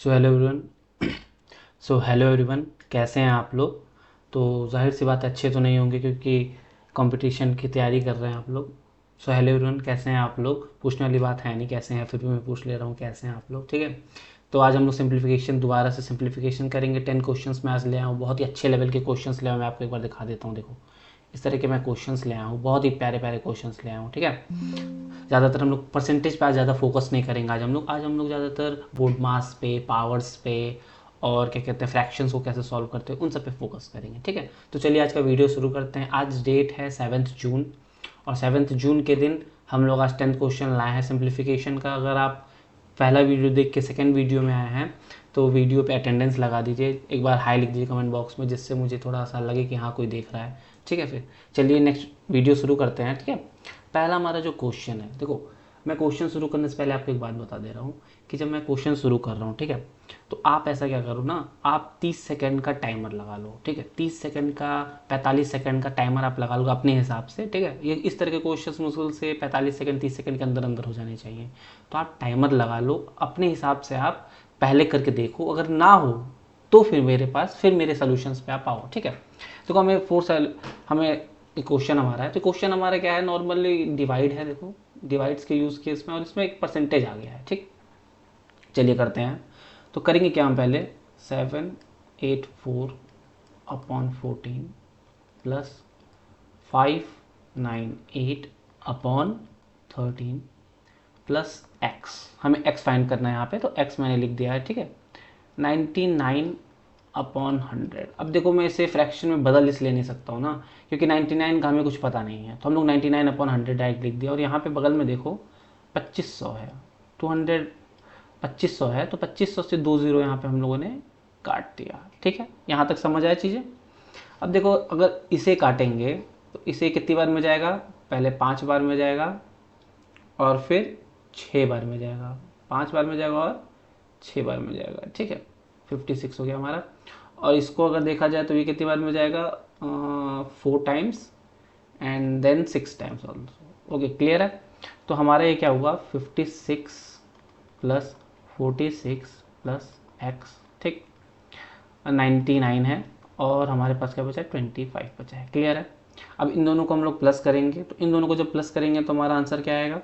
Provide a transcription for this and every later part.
Hello everyone, कैसे हैं आप लोग। तो जाहिर सी बात अच्छे तो नहीं होंगे क्योंकि कंपटीशन की तैयारी कर रहे हैं आप लोग। हेलो एवरीवन, कैसे हैं आप लोग। पूछने वाली बात है नहीं कैसे हैं, फिर भी मैं पूछ ले रहा हूँ कैसे हैं आप लोग। ठीक है, तो आज हम लोग सिंप्लीफिकेशन दोबारा से सिंप्लीफिकेशन करेंगे। 10 क्वेश्चंस मैं आज ले आया हूँ, बहुत ही अच्छे लेवल के क्वेश्चंस ले आया हूँ। मैं आपको एक बार दिखा देता हूँ। देखो, इस तरह के मैं क्वेश्चंस ले आया हूँ, बहुत ही प्यारे प्यारे क्वेश्चंस ले आया हूँ। ठीक है, ज़्यादातर हम लोग परसेंटेज पे आज ज़्यादा फोकस नहीं करेंगे। आज हम लोग ज़्यादातर बोर्ड मास पे, पावर्स पे, और क्या कहते हैं फ्रैक्शंस को कैसे सॉल्व करते हैं उन सब पे फोकस करेंगे। ठीक है, तो चलिए आज का वीडियो शुरू करते हैं। आज डेट है 7 जून, और 7 जून के दिन हम लोग आज 10th क्वेश्चन लाए हैं सिंप्लीफिकेशन का। अगर आप पहला वीडियो देख के सेकंड वीडियो में आए हैं तो वीडियो पे अटेंडेंस लगा दीजिए, एक बार हाई लिख दीजिए कमेंट बॉक्स में, जिससे मुझे थोड़ा सा लगे कि हाँ कोई देख रहा है। ठीक है, फिर चलिए नेक्स्ट वीडियो शुरू करते हैं। ठीक है, पहला हमारा जो क्वेश्चन है, देखो मैं क्वेश्चन शुरू करने से पहले आपको एक बात बता दे रहा हूँ कि जब मैं क्वेश्चन शुरू कर रहा हूँ, ठीक है, तो आप ऐसा क्या करो ना, आप 30 सेकंड का टाइमर लगा लो। ठीक है, 30 सेकंड का 45 सेकंड का टाइमर आप लगा लो अपने हिसाब से। ठीक है, ये इस तरह के क्वेश्चन मुश्किल से 45 सेकंड 30 सेकंड के अंदर अंदर हो जाने चाहिए। तो आप टाइमर लगा लो अपने हिसाब से, आप पहले करके देखो, अगर ना हो तो फिर मेरे सोल्यूशंस पे आप आओ। ठीक है, देखो हमें एक क्वेश्चन हमारा है, तो क्वेश्चन हमारा क्या है, नॉर्मली डिवाइड है। देखो डिवाइड्स के यूज़ केस में, और इसमें एक परसेंटेज आ गया है। ठीक, चलिए करते हैं। तो करेंगे क्या हम पहले, 784/14 प्लस 598/13 प्लस एक्स। हमें एक्स फाइंड करना है यहाँ पे, तो एक्स मैंने लिख दिया है। ठीक है, 99/100। अब देखो मैं इसे फ्रैक्शन में बदल इसलिए नहीं सकता हूँ ना, क्योंकि 99 का हमें कुछ पता नहीं है, तो हम लोग 99/100 डायरेक्ट लिख दिया। और यहाँ पे बगल में देखो 2500 है, 200 2500 है, तो 2500 से 2 जीरो यहाँ पे हम लोगों ने काट दिया। ठीक है, यहाँ तक समझ आया चीज़ें। अब देखो अगर इसे काटेंगे तो इसे कितनी बार में जाएगा, पहले 5 बार में जाएगा और फिर 6 बार में जाएगा, 5 बार में जाएगा और 6 बार में जाएगा। ठीक है, 56 हो गया हमारा। और इसको अगर देखा जाए तो ये कितनी बार में जाएगा, 4 times and then 6 times also. Okay, clear है। तो हमारा ये क्या हुआ, 56 प्लस 46 प्लस एक्स। ठीक, 99 है, और हमारे पास क्या बचा है, 25 बचा है। क्लियर है। अब इन दोनों को हम लोग प्लस करेंगे, तो इन दोनों को जब प्लस करेंगे तो हमारा आंसर क्या आएगा,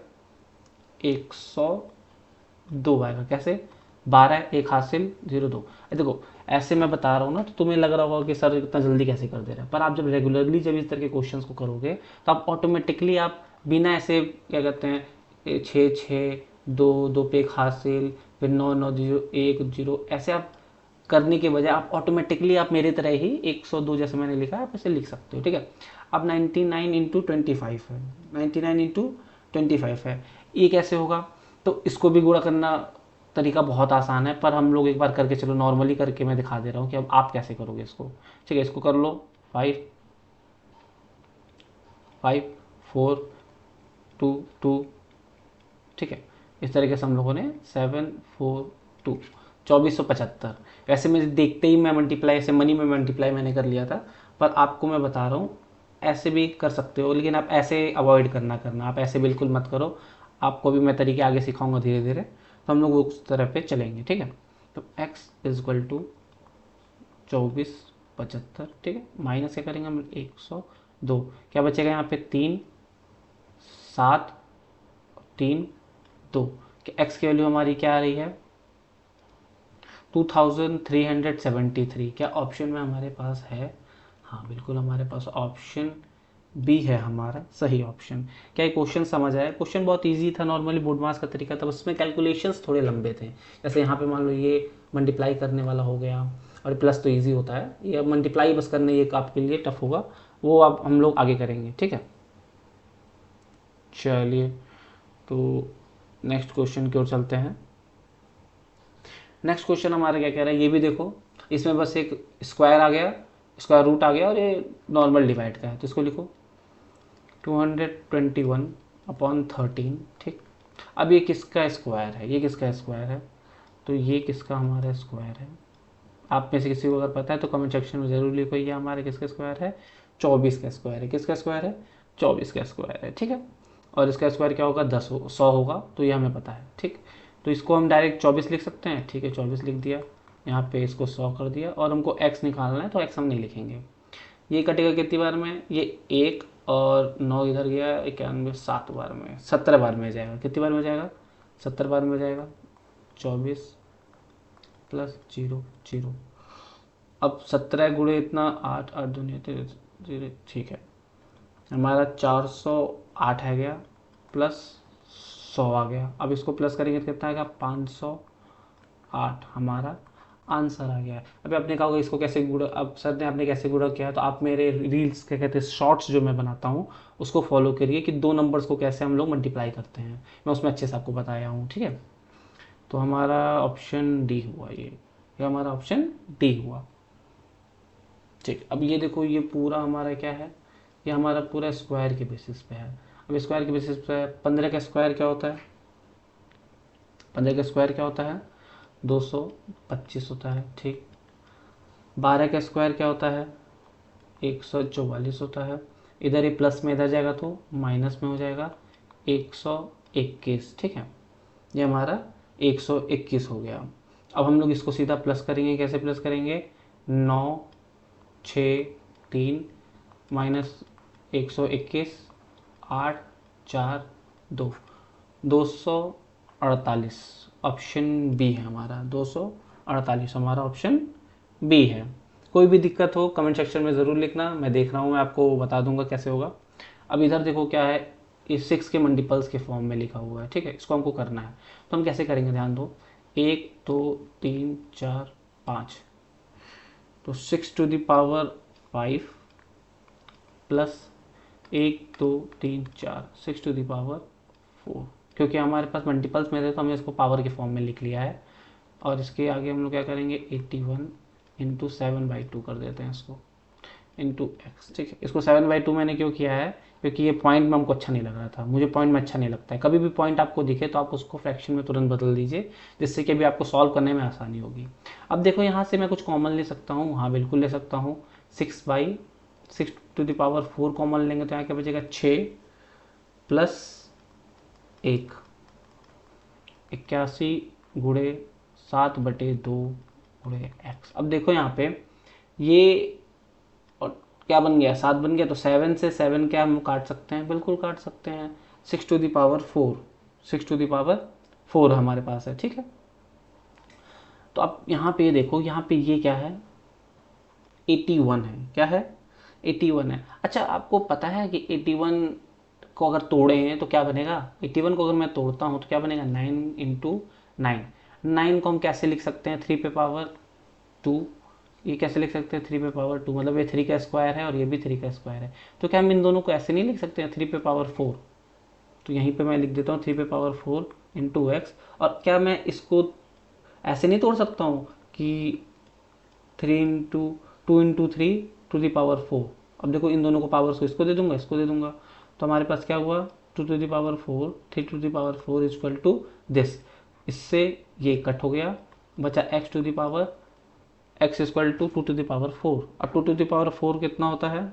102 आएगा। कैसे, 12 एक हासिल 02। देखो ऐसे मैं बता रहा हूँ ना, तो तुम्हें लग रहा होगा कि सर इतना जल्दी कैसे कर दे रहा है, पर आप जब रेगुलरली जब इस तरह के क्वेश्चन को करोगे तो आप ऑटोमेटिकली, आप बिना ऐसे क्या कहते हैं 6 6 2 2 पे एक हासिल, फिर 9 9 0 1 0, ऐसे आप करने के बजाय आप ऑटोमेटिकली आप मेरी तरह ही 102 जैसे मैंने लिखा है आप इसे लिख सकते हो। ठीक है, अब 99/25 है, 99/25 है, ये कैसे होगा। तो इसको भी गुणा करना तरीका बहुत आसान है, पर हम लोग एक बार करके, चलो नॉर्मली करके मैं दिखा दे रहा हूँ कि अब आप कैसे करोगे इसको। ठीक है, इसको कर लो, 5 5 4 2 2। ठीक है, इस तरीके से हम लोगों ने 742 2475। वैसे मैं देखते ही मैं मल्टीप्लाई, ऐसे मनी में मल्टीप्लाई मैंने कर लिया था, पर आपको मैं बता रहा हूँ ऐसे भी कर सकते हो, लेकिन आप ऐसे अवॉइड करना, आप ऐसे बिल्कुल मत करो। आपको भी मैं तरीके आगे सिखाऊंगा धीरे धीरे, तो हम लोग उस तरह पे चलेंगे। ठीक है, तो x इजक्वल टू 2475। ठीक है, माइनस क्या करेंगे हम, 102, क्या बचेगा यहाँ पे, 3 7 3 2। x की वैल्यू हमारी क्या आ रही है, 2373। क्या ऑप्शन में हमारे पास है, हाँ बिल्कुल हमारे पास ऑप्शन बी है हमारा सही ऑप्शन। क्या ये क्वेश्चन समझ आया, क्वेश्चन बहुत इजी था, नॉर्मली बोर्ड मास का तरीका था, बस उसमें कैलकुलेशंस थोड़े लंबे थे। जैसे यहाँ पे मान लो ये मल्टीप्लाई करने वाला हो गया, और प्लस तो इजी होता है, ये मल्टीप्लाई बस करने ये आपके लिए टफ होगा, वो अब हम लोग आगे करेंगे। ठीक है, चलिए तो नेक्स्ट क्वेश्चन की ओर चलते हैं। नेक्स्ट क्वेश्चन हमारा क्या कह रहा है, ये भी देखो, इसमें बस एक स्क्वायर आ गया, स्क्वायर रूट आ गया, और ये नॉर्मल डिवाइड का है, तो इसको लिखो 221/13। ठीक, अब ये किसका स्क्वायर है, ये किसका स्क्वायर है, तो ये किसका हमारा स्क्वायर है। आप में से किसी को अगर पता है तो कमेंट सेक्शन में जरूर लिखो, ये हमारे किसका स्क्वायर है, 24 का स्क्वायर है। किसका स्क्वायर है, 24 का स्क्वायर है। ठीक है, और इसका स्क्वायर क्या होगा, 100 होगा, तो ये हमें पता है। ठीक, तो इसको हम डायरेक्ट 24 लिख सकते हैं, ठीक है 24 लिख दिया, यहाँ पे इसको 100 कर दिया, और हमको x निकालना है तो x हम नहीं लिखेंगे। ये कटेगा कितनी बार में, ये 1 और 9 इधर गया, 91 7 बार में, 17 बार में जाएगा। कितनी बार में जाएगा, 70 बार में जाएगा। 24 प्लस 0 0, अब 17 गुणे इतना 8 8 दूनी 0, ठीक है, हमारा 408 है गया, प्लस 100 आ गया। अब इसको प्लस करेंगे तो कितना आएगा, 508 हमारा आंसर आ गया है। अभी आपने कहा होगा इसको कैसे गुणा, अब सर ने आपने कैसे गुणा किया, तो आप मेरे रील्स क्या कहते हैं शॉर्ट्स जो मैं बनाता हूँ उसको फॉलो करिए कि दो नंबर्स को कैसे हम लोग मल्टीप्लाई करते हैं, मैं उसमें अच्छे से आपको बताया हूँ, ठीक है। तो हमारा ऑप्शन डी हुआ, ये हमारा ऑप्शन डी हुआ, ठीक। अब ये देखो ये पूरा हमारा क्या है, ये हमारा पूरा स्क्वायर के बेसिस पे है। अब स्क्वायर के बेसिस पे 15 का स्क्वायर क्या होता है, 15 का स्क्वायर क्या होता है, 225 होता है, ठीक। 12 का स्क्वायर क्या होता है, 144 होता है। इधर ये प्लस में इधर जाएगा तो माइनस में हो जाएगा, 121, ठीक है। ये हमारा 121 हो गया। अब हम लोग इसको सीधा प्लस करेंगे, कैसे प्लस करेंगे, 9 6 3 माइनस 121 8 4 2, 248, ऑप्शन बी है हमारा, 248 हमारा ऑप्शन बी है। कोई भी दिक्कत हो कमेंट सेक्शन में ज़रूर लिखना, मैं देख रहा हूँ, मैं आपको बता दूंगा कैसे होगा। अब इधर देखो क्या है, इस 6 के मल्टीपल्स के फॉर्म में लिखा हुआ है, ठीक है, इसको हमको करना है। तो हम कैसे करेंगे, ध्यान दो, 1 2 3 4 5, तो 6⁵ प्लस 1 2 3 4 6⁴, क्योंकि हमारे पास मल्टीपल्स में थे तो हमने इसको पावर के फॉर्म में लिख लिया है। और इसके आगे हम लोग क्या करेंगे, 81 इंटू 7/2 कर देते हैं इसको, इंटू एक्स, ठीक है। इसको 7/2 मैंने क्यों किया है, क्योंकि ये पॉइंट में हमको अच्छा नहीं लग रहा था, मुझे पॉइंट में अच्छा नहीं लगता है। कभी भी पॉइंट आपको दिखे तो आप उसको फ्रैक्शन में तुरंत बदल दीजिए, जिससे कि अभी आपको सॉल्व करने में आसानी होगी। अब देखो यहाँ से मैं कुछ कॉमन ले सकता हूँ, हाँ बिल्कुल ले सकता हूँ, 6/6⁴ कॉमन लेंगे तो यहाँ क्या बचेगा, 6 प्लस 1, 81 गुणे 7/2 गुणे एक्स। अब देखो यहाँ पे ये और क्या बन गया, 7 बन गया, तो 7 से 7 क्या हम काट सकते हैं, बिल्कुल काट सकते हैं। 6⁴ 6⁴ हमारे पास है, ठीक है। तो अब यहाँ पे देखो, यहाँ पे ये क्या है, 81 है, क्या है, 81 है। अच्छा आपको पता है कि 81 को अगर तोड़े हैं तो क्या बनेगा, 81 को अगर मैं तोड़ता हूँ तो क्या बनेगा, 9 इंटू 9, 9 को हम कैसे लिख सकते हैं, 3⁵2, ये कैसे लिख सकते हैं, 3⁵2, मतलब ये 3 का स्क्वायर है और ये भी 3 का स्क्वायर है। तो क्या हम इन दोनों को ऐसे नहीं लिख सकते हैं, 3⁵4, तो यहीं पे मैं लिख देता हूँ 3⁵4 इंटू एक्स। और क्या मैं इसको ऐसे नहीं तोड़ सकता हूँ कि 2 इंटू 3 अब देखो इन दोनों को पावर्स को इसको दे दूंगा, इसको दे दूंगा, तो हमारे पास क्या हुआ, 2⁴ 3⁴ इज इक्वल टू दिस। इससे ये कट हो गया, बचा x इक्वल टू 2⁴। अब 2⁴ कितना होता है,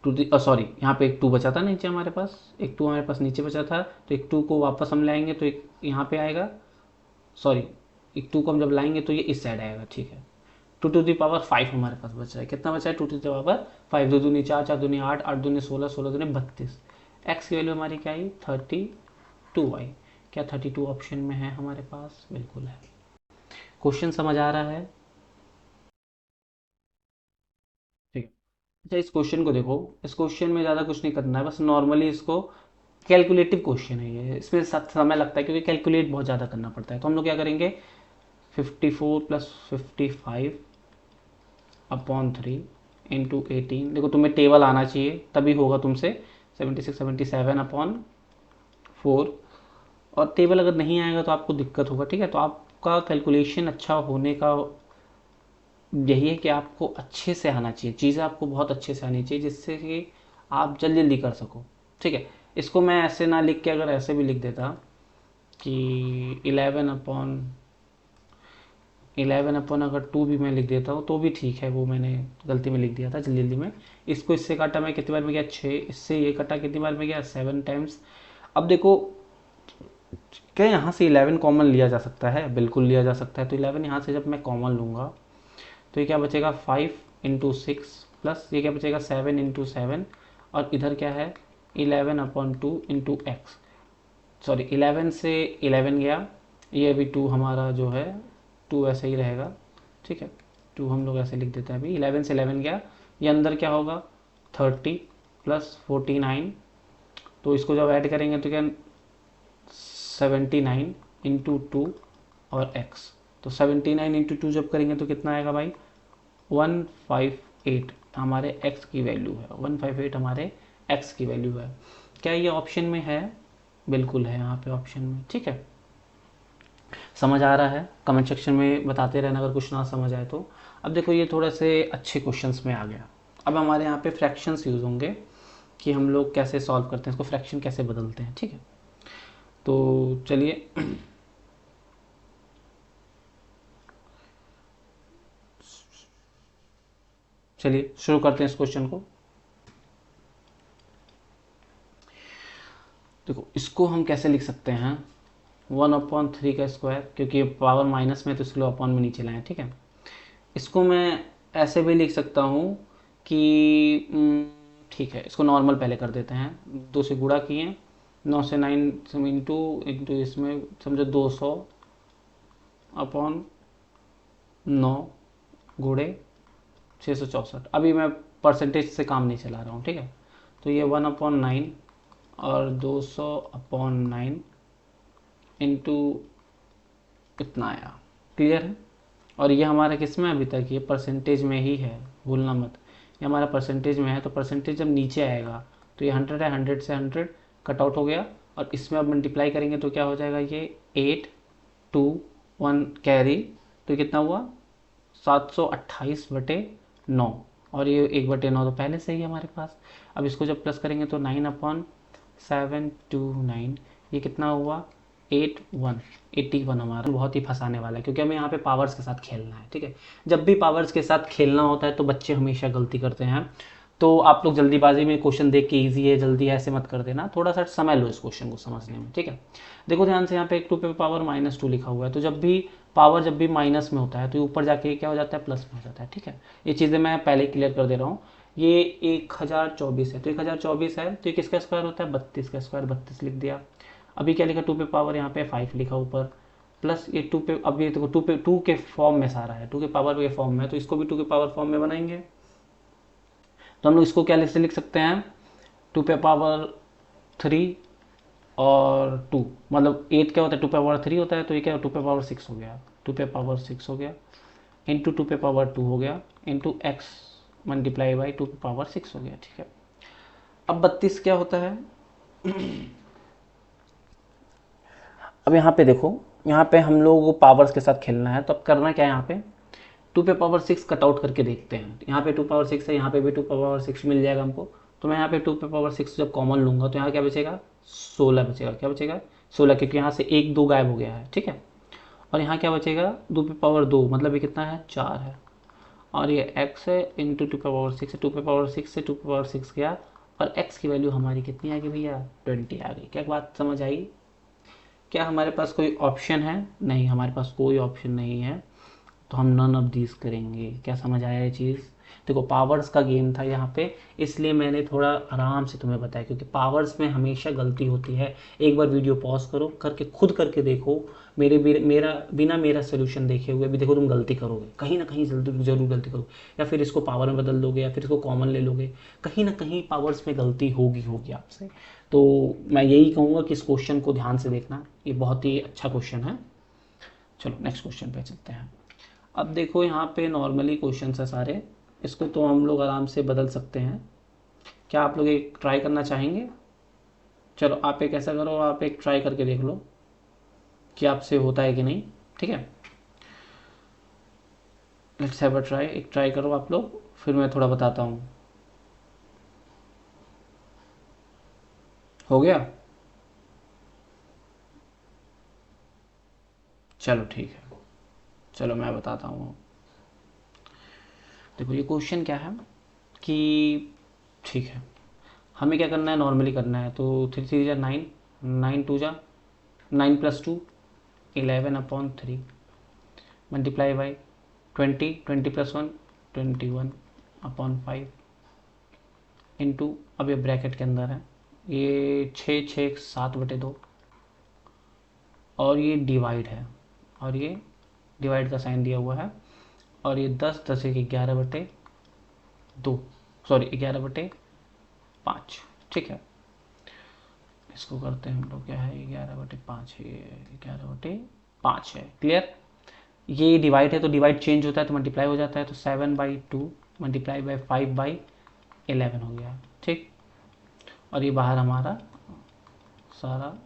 सॉरी यहाँ पे एक 2 बचा था नीचे हमारे पास, एक 2 हमारे पास नीचे बचा था, तो एक 2 को वापस हम लाएंगे तो एक यहाँ पे आएगा, सॉरी एक 2 को हम जब लाएंगे तो ये इस साइड आएगा, ठीक है। 2⁵5 हमारे पास बचा है, कितना बचा है, 2⁵5, 2 दूनी 4, 4 दूनी 8, 8 दूनी 16, 16 दूनी 32, एक्स की वैल्यू हमारी क्या आई, 32 आई। क्या 32 ऑप्शन में है हमारे पास, बिल्कुल है। क्वेश्चन समझ आ रहा है, ठीक है। अच्छा इस क्वेश्चन को देखो, इस क्वेश्चन में ज़्यादा कुछ नहीं करना है, बस नॉर्मली इसको कैलकुलेटिव क्वेश्चन है ये, इसमें समय लगता है क्योंकि कैलकुलेट बहुत ज़्यादा करना पड़ता है। तो हम लोग क्या करेंगे, 54 + 55 अपॉन 3 इंटू 18, देखो तुम्हें टेबल आना चाहिए तभी होगा तुमसे, 76 77 अपॉन 4, और टेबल अगर नहीं आएगा तो आपको दिक्कत होगा, ठीक है। तो आपका कैलकुलेशन अच्छा होने का यही है कि आपको अच्छे से आना चाहिए, चीज़ें आपको बहुत अच्छे से आनी चाहिए, जिससे कि आप जल्दी जल्दी कर सको, ठीक है। इसको मैं ऐसे ना लिख के अगर ऐसे भी लिख देता कि 11 अपॉन अगर 2 भी मैं लिख देता हूँ तो भी ठीक है, वो मैंने गलती में लिख दिया था जल्दी जल्दी में। इसको इससे काटा मैं कितनी बार में गया, 6, इससे ये कटा कितनी बार में गया, 7 टाइम्स। अब देखो क्या यहाँ से 11 कॉमन लिया जा सकता है? बिल्कुल लिया जा सकता है। तो 11 यहाँ से जब मैं कॉमन लूँगा तो ये क्या बचेगा 5 × 6 प्लस ये क्या बचेगा 7 × 7 और इधर क्या है 11/2 × x। सॉरी 11 से 11 गया, ये अभी 2 हमारा जो है 2 ऐसे ही रहेगा, ठीक है 2 हम लोग ऐसे लिख देते हैं। अभी 11 से 11 गया, ये अंदर क्या होगा 30 प्लस 49, तो इसको जब ऐड करेंगे तो क्या 79 × 2 और x। तो 79 × 2 जब करेंगे तो कितना आएगा भाई 158 हमारे x की वैल्यू है। 158 हमारे x की वैल्यू है। क्या ये ऑप्शन में है? बिल्कुल है यहाँ पे ऑप्शन में, ठीक है। समझ आ रहा है? कमेंट सेक्शन में बताते रहना अगर कुछ ना समझ आए तो। अब देखो ये थोड़े से अच्छे क्वेश्चंस में आ गया। अब हमारे यहाँ पे फ्रैक्शंस यूज़ होंगे कि हम लोग कैसे सॉल्व करते हैं इसको, फ्रैक्शन कैसे बदलते हैं, ठीक है। तो चलिए शुरू करते हैं इस क्वेश्चन को। देखो इसको हम कैसे लिख सकते हैं 1/3 का स्क्वायर, क्योंकि पावर माइनस में तो इसलिए अपॉन में नीचे लाएं, ठीक है। इसको मैं ऐसे भी लिख सकता हूँ कि ठीक है इसको नॉर्मल पहले कर देते हैं। 2 से गुणा किए 9 से 9 इंटू इसमें समझो 200/9 गुणे 664। अभी मैं परसेंटेज से काम नहीं चला रहा हूँ, ठीक है। तो ये 1/9 और 200/9 इंटू इतना आया, क्लियर है। और ये हमारा किस में अभी तक, ये परसेंटेज में ही है, भूलना मत। ये हमारा परसेंटेज में है, तो परसेंटेज जब नीचे आएगा तो ये 100 है, 100 से 100 कट आउट हो गया और इसमें अब मल्टीप्लाई करेंगे तो क्या हो जाएगा ये 8 2 1 कैरी, तो कितना हुआ 728/9 और ये 1/9 तो पहले से ही है हमारे पास। अब इसको जब प्लस करेंगे तो 9/729 ये कितना हुआ 81 हमारा। बहुत ही फंसाने वाला है क्योंकि हमें यहाँ पे पावर्स के साथ खेलना है, ठीक है। जब भी पावर्स के साथ खेलना होता है तो बच्चे हमेशा गलती करते हैं। तो आप लोग जल्दीबाजी में क्वेश्चन देख के इजी है जल्दी है ऐसे मत कर देना, थोड़ा सा समय लो इस क्वेश्चन को समझने में, ठीक है। देखो ध्यान से यहाँ पे 2 पे पावर -2 लिखा हुआ है, तो जब भी पावर जब भी माइनस में होता है तो ऊपर जाके क्या हो जाता है प्लस में हो जाता है, ठीक है। ये चीज़ें मैं पहले क्लियर कर दे रहा हूँ। ये 1024 है, तो 1024 है तो ये किसका स्क्वायर होता है 32 का स्क्वायर, 32 लिख दिया। अभी क्या लिखा 2 पे पावर यहाँ पे 5 लिखा ऊपर, प्लस ये 2 पे, अब ये देखो 2 पे 2 के फॉर्म में सारा है, 2 के पावर के फॉर्म में, तो इसको भी 2 के पावर फॉर्म में बनाएंगे। तो हम लोग इसको क्या लिख सकते हैं 2 पे पावर 3 और 2, मतलब 8 क्या होता है 2 पे पावर 3 होता है, तो ये क्या 2 पे पावर 6 हो गया, 2 पे पावर 6 हो गया इंटू 2 पे पावर 2 हो गया इंटू एक्स मल्टीप्लाई बाई 2 पे पावर 6 हो गया, ठीक है। अब 32 क्या होता है अब यहाँ पे देखो, यहाँ पे हम लोग को पावर्स के साथ खेलना है, तो अब करना क्या है यहाँ पे 2 पे पावर 6 कट आउट करके देखते हैं। यहाँ पे 2 पावर 6 है, यहाँ पे भी 2 पावर 6 मिल जाएगा हमको, तो मैं यहाँ पे 2 पे पावर 6 जब कॉमन लूँगा तो यहाँ क्या बचेगा 16 बचेगा। क्या बचेगा 16, क्योंकि यहाँ से 1 2 गायब हो गया है, ठीक है। और यहाँ क्या बचेगा 2 पे पावर 2, मतलब ये कितना है 4 है, और ये x है इंटू 2 पे पावर 6 है, 2 पे पावर 6 से 2 पे पावर 6 गया और x की वैल्यू हमारी कितनी आ गई भैया 20 आ गई। क्या बात समझ आई? क्या हमारे पास कोई ऑप्शन है? नहीं, हमारे पास कोई ऑप्शन नहीं है, तो हम नन ऑफ दीज करेंगे। क्या समझ आया ये चीज़? देखो पावर्स का गेम था यहाँ पे, इसलिए मैंने थोड़ा आराम से तुम्हें बताया, क्योंकि पावर्स में हमेशा गलती होती है। एक बार वीडियो पॉज करो, करके खुद करके देखो, बिना मेरा सोल्यूशन देखे हुए भी देखो, तुम गलती करोगे कहीं ना कहीं, जरूर गलती करोगे, या फिर इसको पावर में बदल दोगे या फिर इसको कॉमन ले लोगे, कहीं ना कहीं पावर्स में गलती होगी आपसे। तो मैं यही कहूँगा कि इस क्वेश्चन को ध्यान से देखना, ये बहुत ही अच्छा क्वेश्चन है। चलो नेक्स्ट क्वेश्चन पे चलते हैं। अब देखो यहाँ पे नॉर्मली क्वेश्चन है सारे, इसको तो हम लोग आराम से बदल सकते हैं। क्या आप लोग एक ट्राई करना चाहेंगे? चलो आप एक ऐसा करो, आप एक ट्राई करके देख लो कि आपसे होता है कि नहीं, ठीक है। लेट्स हैव अ ट्राई, एक ट्राई करो आप लोग, फिर मैं थोड़ा बताता हूँ। हो गया? चलो ठीक है, चलो मैं बताता हूँ। देखो ये क्वेश्चन क्या है कि ठीक है, हमें क्या करना है नॉर्मली करना है, तो 3 3 जा 9, 9 2 जा 9 + 2 11/3 मल्टीप्लाई बाई 20 20 + 1 21/5 इंटू, अब ये ब्रैकेट के अंदर है, ये 6 6 7/2 और ये डिवाइड है, और ये डिवाइड का साइन दिया हुआ है, और ये 10 10 1 11/2 सॉरी 11/5। ठीक है, इसको करते हैं हम लोग, क्या है 11/5 है, 11/5 है। क्लियर, ये डिवाइड है तो डिवाइड चेंज होता है तो मल्टीप्लाई हो जाता है, तो 7/2 मल्टीप्लाई बाई 5/11 हो गया। ठीक, और ये बाहर हमारा सारा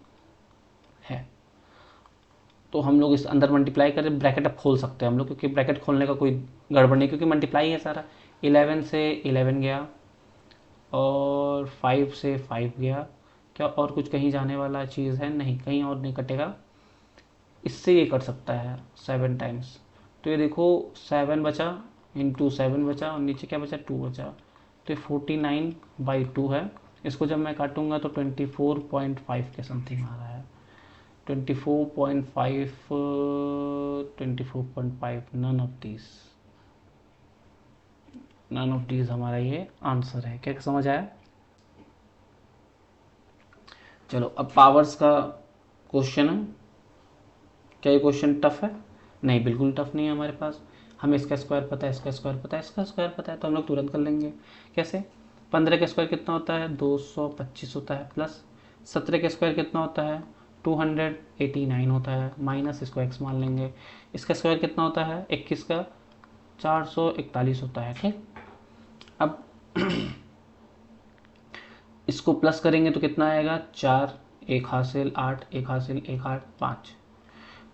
है, तो हम लोग इस अंदर मल्टीप्लाई करें, ब्रैकेट अब खोल सकते हैं हम लोग, क्योंकि ब्रैकेट खोलने का कोई गड़बड़ नहीं, क्योंकि मल्टीप्लाई है सारा। 11 से 11 गया और 5 से 5 गया, क्या और कुछ कहीं जाने वाला चीज़ है? नहीं, कहीं और नहीं कटेगा। इससे ये कट सकता है 7 टाइम्स, तो ये देखो 7 बचा इंटू 7 बचा, और नीचे क्या बचा 2 बचा, तो ये 49/2 है। इसको जब मैं काटूंगा तो 24.5 के समथिंग आ रहा है, 24.5 नन ऑफ दीज हमारा ये आंसर है। क्या समझ आया? चलो, अब पावर्स का क्वेश्चन है। क्या ये क्वेश्चन टफ है? नहीं, बिल्कुल टफ नहीं है हमारे पास। हमें इसका स्क्वायर पता है, इसका स्क्वायर पता है, इसका स्क्वायर पता है, तो हम लोग तुरंत कर लेंगे। कैसे? 15 का स्क्वायर कितना होता है? 225 होता है, प्लस 17 का स्क्वायर कितना होता है? 289 होता है, माइनस इसको x मान लेंगे। इसका स्क्वायर कितना होता है? 21 का 441 होता है। ठीक, अब इसको प्लस करेंगे तो कितना आएगा? 4 1 हासिल 8 1 हासिल 1 8 5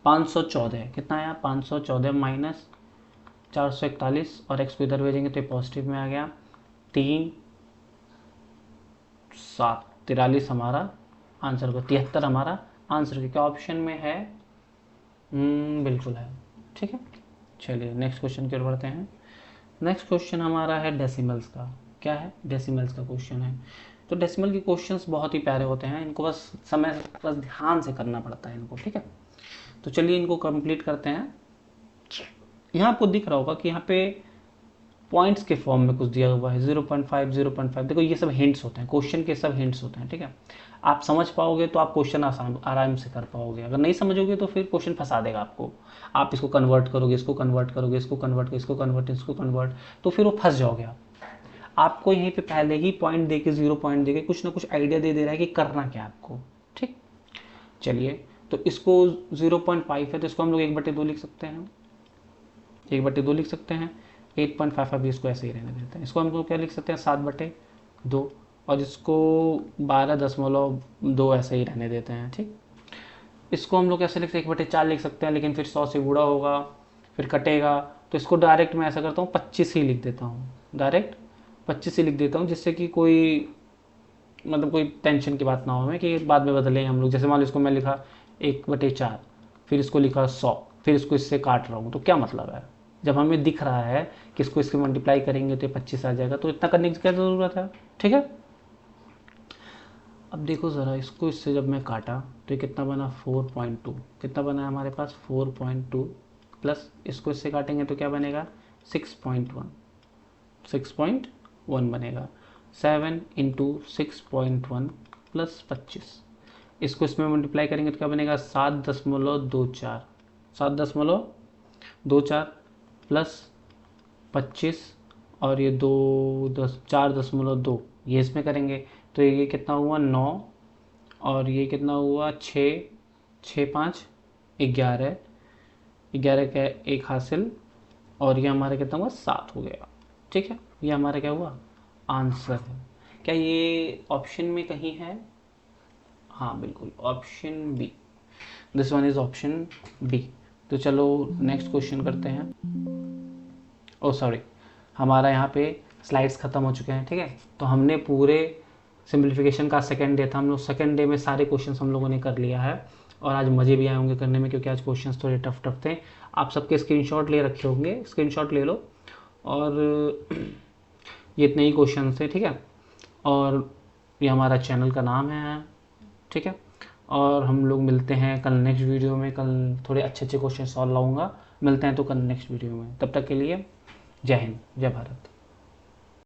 514। कितना आया? 514 माइनस 441, और x को इधर भेजेंगे तो ये पॉजिटिव में आ गया। 3 7 43 हमारा आंसर को, 73 हमारा आंसर क्या ऑप्शन में है? बिल्कुल है। ठीक है, चलिए नेक्स्ट क्वेश्चन की ओर बढ़ते हैं। नेक्स्ट क्वेश्चन हमारा है डेसिमल्स का। क्या है? डेसिमल्स का क्वेश्चन है। तो डेसिमल के क्वेश्चंस बहुत ही प्यारे होते हैं, इनको बस ध्यान से करना पड़ता है इनको। ठीक है, तो चलिए इनको कंप्लीट करते हैं। यहाँ आपको दिख रहा होगा कि यहाँ पे पॉइंट्स के फॉर्म में कुछ दिया हुआ है, 0.5 0.5। देखो ये सब हिंट्स होते हैं, क्वेश्चन के सब हिंट्स होते हैं। ठीक है, आप समझ पाओगे तो आप क्वेश्चन आराम से कर पाओगे, अगर नहीं समझोगे तो फिर क्वेश्चन फंसा देगा आपको। आप इसको कन्वर्ट करोगे, इसको कन्वर्ट करोगे, इसको कन्वर्ट करोगे, इसको कन्वर्ट, इसको कन्वर्ट, तो फिर वो फंस जाओगे आप। आपको यहीं पे पहले ही पॉइंट दे के, 0 पॉइंट दे के कुछ ना कुछ आइडिया दे दे रहा है कि करना क्या आपको। ठीक, चलिए, तो इसको 0.5 है तो इसको हम लोग 1/2 लिख सकते हैं, 1/2 लिख सकते हैं। 8.5 अभी इसको ऐसे ही रहने देते हैं। इसको हम लोग क्या लिख सकते हैं? 7/2, और इसको 12.2 ऐसे ही रहने देते हैं। ठीक, इसको हम लोग ऐसे लिखते हैं 1/4 लिख सकते हैं, लेकिन फिर 100 से गुणा होगा, फिर कटेगा, तो इसको डायरेक्ट मैं ऐसा करता हूँ 25 ही लिख देता हूँ, डायरेक्ट 25 ही लिख देता हूँ, जिससे कि कोई मतलब कोई टेंशन की बात ना हो हमें कि बाद में बदलें हम लोग। जैसे मान लो इसको मैं लिखा 1/4, फिर इसको लिखा 100, फिर इसको इससे काट रहा हूँ, तो क्या मतलब है? जब हमें दिख रहा है कि इसको इसके मल्टीप्लाई करेंगे तो 25 आ जाएगा, तो इतना करने की क्या ज़रूरत है? ठीक है, अब देखो ज़रा, इसको इससे जब मैं काटा तो ये कितना बना? 4.2। कितना बना है हमारे पास? 4.2, प्लस इसको इससे काटेंगे तो क्या बनेगा? 6.1 बनेगा। 7 × 6.1 प्लस 25, इसको इसमें मल्टीप्लाई करेंगे तो क्या बनेगा? 7.24 7.24 प्लस 25, और ये 4.2 ये इसमें करेंगे तो ये कितना हुआ? 9, और ये कितना हुआ? 6 6 5 11 11 का 1 हासिल, और ये हमारा कितना हुआ? 7 हो गया। ठीक है, ये हमारा क्या हुआ? आंसर है। क्या ये ऑप्शन में कहीं है? हाँ बिल्कुल, option B, this one is option B. तो चलो नेक्स्ट क्वेश्चन करते हैं। ओ सॉरी, हमारा यहाँ पे स्लाइड्स ख़त्म हो चुके हैं। ठीक है, तो हमने पूरे सिंप्लीफिकेशन का सेकेंड डे था, हम लोग सेकेंड डे में सारे क्वेश्चंस हम लोगों ने कर लिया है, और आज मज़े भी आए होंगे करने में, क्योंकि आज क्वेश्चंस थोड़े टफ टफ थे। आप सबके स्क्रीनशॉट ले रखे होंगे, स्क्रीनशॉट ले लो, और ये इतने ही क्वेश्चन थे। ठीक है, और ये हमारा चैनल का नाम है। ठीक है, और हम लोग मिलते हैं कल नेक्स्ट वीडियो में। कल थोड़े अच्छे अच्छे क्वेश्चन सॉल्व लाऊंगा। मिलते हैं तो कल नेक्स्ट वीडियो में। तब तक के लिए जय हिंद, जय भारत।